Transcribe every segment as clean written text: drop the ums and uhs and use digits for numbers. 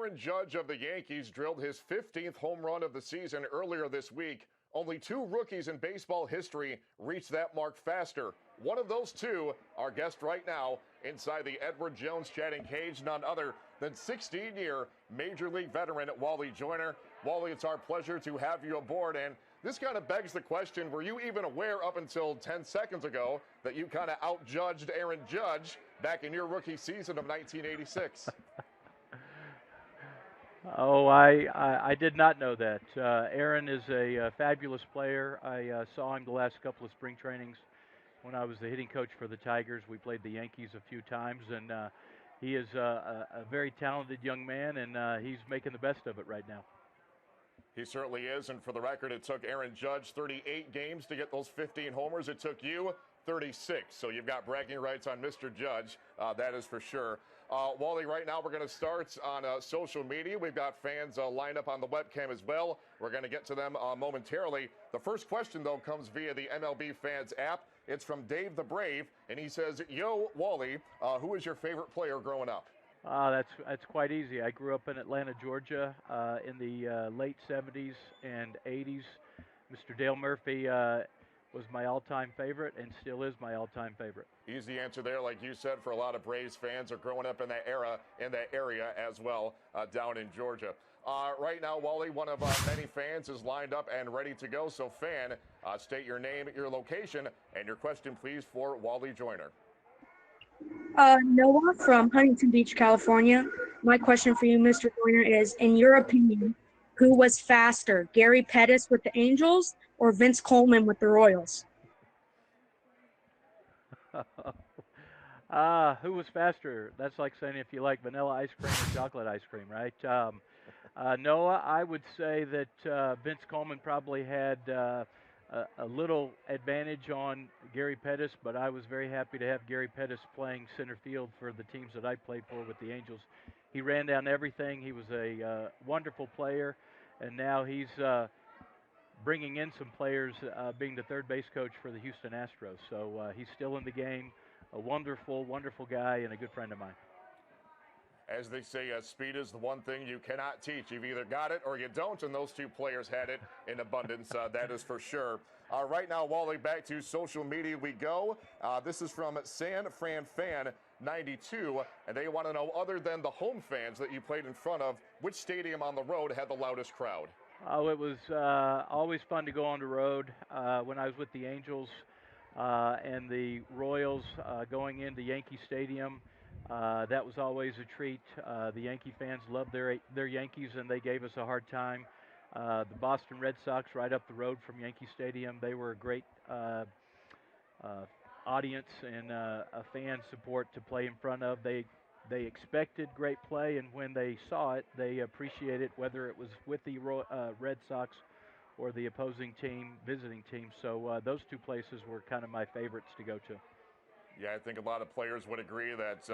Aaron Judge of the Yankees drilled his 15th home run of the season earlier this week. Only two rookies in baseball history reached that mark faster. One of those two, our guest right now, inside the Edward Jones chatting cage, none other than 16-year Major League veteran Wally Joyner. Wally, it's our pleasure to have you aboard. And this kind of begs the question, were you even aware up until 10 seconds ago that you kind of outjudged Aaron Judge back in your rookie season of 1986? Oh, I did not know that. Aaron is a fabulous player. I saw him the last couple of spring trainings when I was the hitting coach for the Tigers. We played the Yankees a few times, and he is a very talented young man, and he's making the best of it right now. He certainly is, and for the record, it took Aaron Judge 38 games to get those 15 homers. It took you 36, so you've got bragging rights on Mr. Judge, that is for sure. Wally, right now we're going to start on social media. We've got fans lined up on the webcam as well. We're going to get to them momentarily. The first question, though, comes via the MLB Fans app. It's from Dave the Brave, and he says, "Yo, Wally, who was your favorite player growing up?" That's quite easy. I grew up in Atlanta, Georgia, in the late 70s and 80s. Mr. Dale Murphy was my all-time favorite and still is my all-time favorite. Easy answer there, like you said, for a lot of Braves fans are growing up in that era, in that area as well, down in Georgia. Right now, Wally, one of many fans is lined up and ready to go. So, fan, state your name, your location, and your question, please, for Wally Joyner. Noah from Huntington Beach, California. My question for you, Mr. Joyner, is, in your opinion, who was faster, Gary Pettis with the Angels or Vince Coleman with the Royals? Who was faster? That's like saying if you like vanilla ice cream or chocolate ice cream, right? Noah, I would say that Vince Coleman probably had a little advantage on Gary Pettis, but I was very happy to have Gary Pettis playing center field for the teams that I played for with the Angels. He ran down everything. He was a wonderful player, and now he's bringing in some players, being the third base coach for the Houston Astros. So he's still in the game, a wonderful, wonderful guy, and a good friend of mine. As they say, speed is the one thing you cannot teach. You've either got it or you don't, and those two players had it in abundance, that is for sure. Right now, Wally, back to social media we go. This is from San Fran Fan 92, and they want to know, other than the home fans that you played in front of, which stadium on the road had the loudest crowd? Oh, it was always fun to go on the road. When I was with the Angels and the Royals going into Yankee Stadium, that was always a treat. The Yankee fans loved their Yankees, and they gave us a hard time. The Boston Red Sox, right up the road from Yankee Stadium, they were a great audience and a fan support to play in front of. They expected great play, and when they saw it, they appreciated it, whether it was with the Red Sox or the opposing team, visiting team. So those two places were kind of my favorites to go to. Yeah, I think a lot of players would agree that,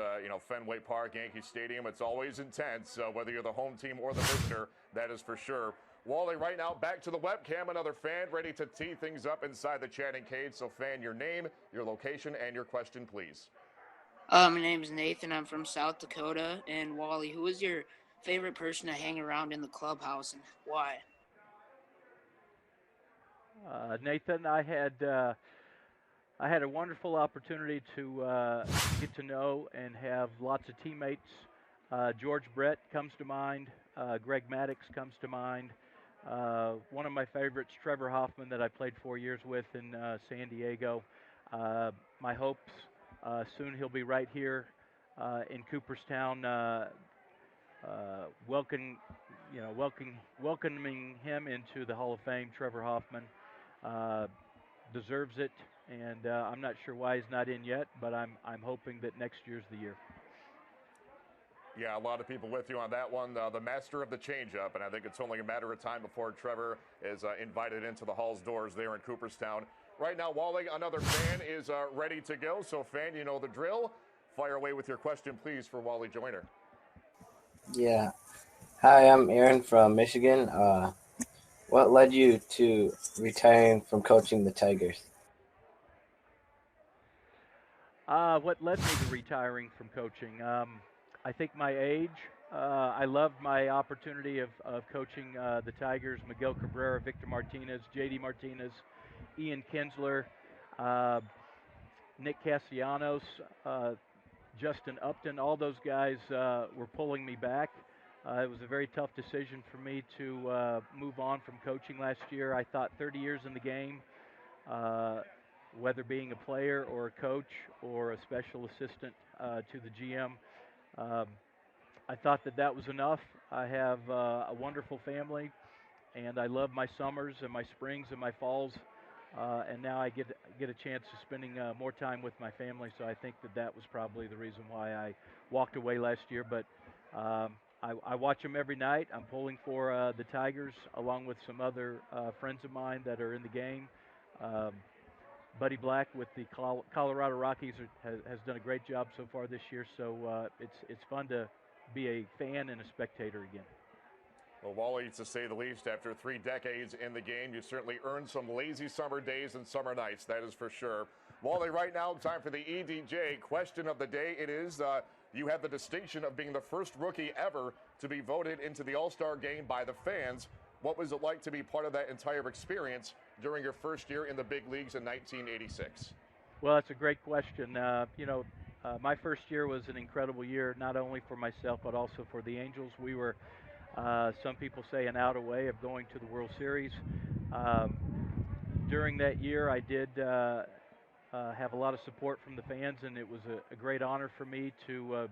Fenway Park, Yankee Stadium, it's always intense, whether you're the home team or the visitor, that is for sure. Wally, right now, back to the webcam, another fan ready to tee things up inside the chatting cage. So, fan, your name, your location, and your question, please. My name is Nathan. I'm from South Dakota. And Wally, who is your favorite person to hang around in the clubhouse and why? Nathan, I had a wonderful opportunity to get to know and have lots of teammates. George Brett comes to mind. Greg Maddux comes to mind. One of my favorites, Trevor Hoffman, that I played 4 years with in San Diego. My hopes, soon he'll be right here in Cooperstown, welcoming him into the Hall of Fame. Trevor Hoffman deserves it. And I'm not sure why he's not in yet, but I'm hoping that next year's the year. Yeah, a lot of people with you on that one. The master of the changeup, and I think it's only a matter of time before Trevor is invited into the Hall's doors there in Cooperstown. Right now, Wally, another fan is ready to go. So, fan, you know the drill. Fire away with your question, please, for Wally Joyner. Yeah. Hi, I'm Aaron from Michigan. What led you to retiring from coaching the Tigers? What led me to retiring from coaching? I think my age I loved my opportunity of coaching the Tigers, Miguel Cabrera, Victor Martinez, J.D. Martinez, Ian Kinsler, uh, Nick Castellanos, Justin Upton. All those guys were pulling me back. It was a very tough decision for me to move on from coaching last year. I thought 30 years in the game, uh, whether being a player or a coach or a special assistant to the GM, um, I thought that that was enough. I have a wonderful family, and I love my summers and my springs and my falls. And now I get a chance of spending more time with my family. So I think that that was probably the reason why I walked away last year. But I watch them every night. I'm pulling for the Tigers along with some other friends of mine that are in the game. Um, Buddy Black with the Colorado Rockies has done a great job so far this year. So it's fun to be a fan and a spectator again. Well, Wally, to say the least, after 3 decades in the game, you certainly earned some lazy summer days and summer nights, that is for sure. Wally, right now, time for the EDJ question of the day. It is, you have the distinction of being the first rookie ever to be voted into the All-Star game by the fans. What was it like to be part of that entire experience during your first year in the big leagues in 1986? Well, that's a great question. My first year was an incredible year, not only for myself but also for the Angels. We were, some people say, an out away of going to the World Series. Um, During that year, I did have a lot of support from the fans, and it was a great honor for me to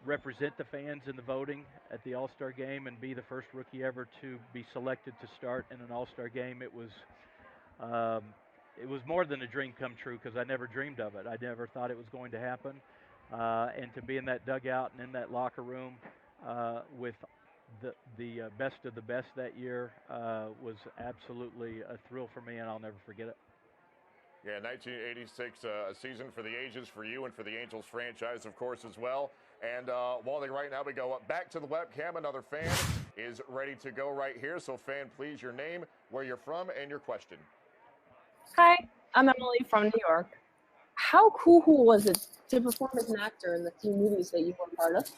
represent the fans in the voting at the All-Star game and be the first rookie ever to be selected to start in an All-Star game. Um, it was more than a dream come true because I never dreamed of it. I never thought it was going to happen. And to be in that dugout and in that locker room with the best of the best that year was absolutely a thrill for me, and I'll never forget it. Yeah, 1986, a season for the ages for you and for the Angels franchise, of course, as well. And Wally, right now we go back to the webcam. Another fan is ready to go right here. So, fan, please, your name, where you're from, and your question. Hi, I'm Emily from New York. How cool was it to perform as an actor in the few movies that you were part of?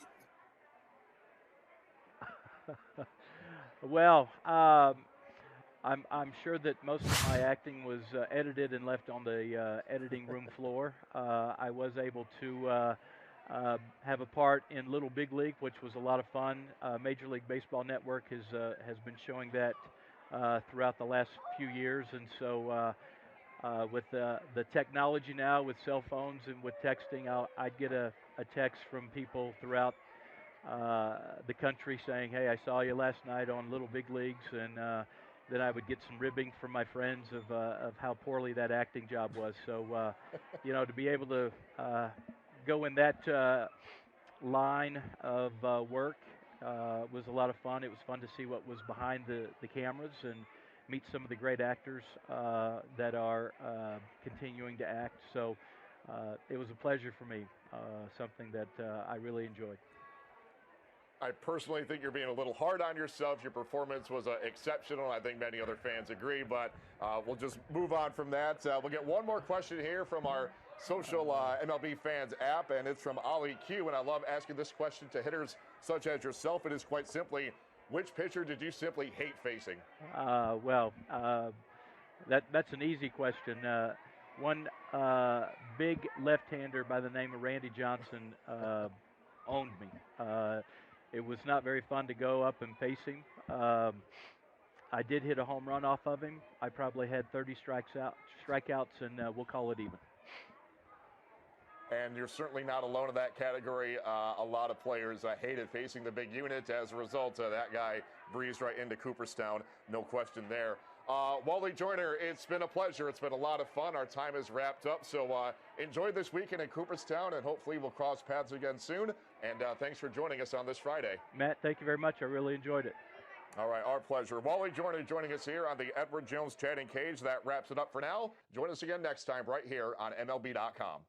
Well, I'm sure that most of my acting was edited and left on the editing room floor. I was able to have a part in Little Big League, which was a lot of fun. Major League Baseball Network has been showing that throughout the last few years, and so with the technology now, with cell phones and with texting, I'd get a text from people throughout the country saying, "Hey, I saw you last night on Little Big Leagues," and then I would get some ribbing from my friends of how poorly that acting job was. So, to be able to go in that line of work was a lot of fun. It was fun to see what was behind the cameras and meet some of the great actors that are continuing to act. So it was a pleasure for me, something that I really enjoyed. I personally think you're being a little hard on yourself. Your performance was exceptional. I think many other fans agree, but we'll just move on from that. We'll get one more question here from our social MLB fans app, and it's from Ali Q. And I love asking this question to hitters such as yourself. It is quite simply, which pitcher did you simply hate facing? That's an easy question. One big left-hander by the name of Randy Johnson owned me. It was not very fun to go up and face him. I did hit a home run off of him. I probably had 30 strikeouts, and we'll call it even. And you're certainly not alone in that category. A lot of players hated facing the big unit. As a result, that guy breezed right into Cooperstown. No question there. Wally Joyner, it's been a pleasure. It's been a lot of fun. Our time is wrapped up. So enjoy this weekend in Cooperstown, and hopefully we'll cross paths again soon. And thanks for joining us on this Friday. Matt, thank you very much. I really enjoyed it. All right, our pleasure. Wally Joyner joining us here on the Edward Jones Chatting Cage. That wraps it up for now. Join us again next time right here on MLB.com.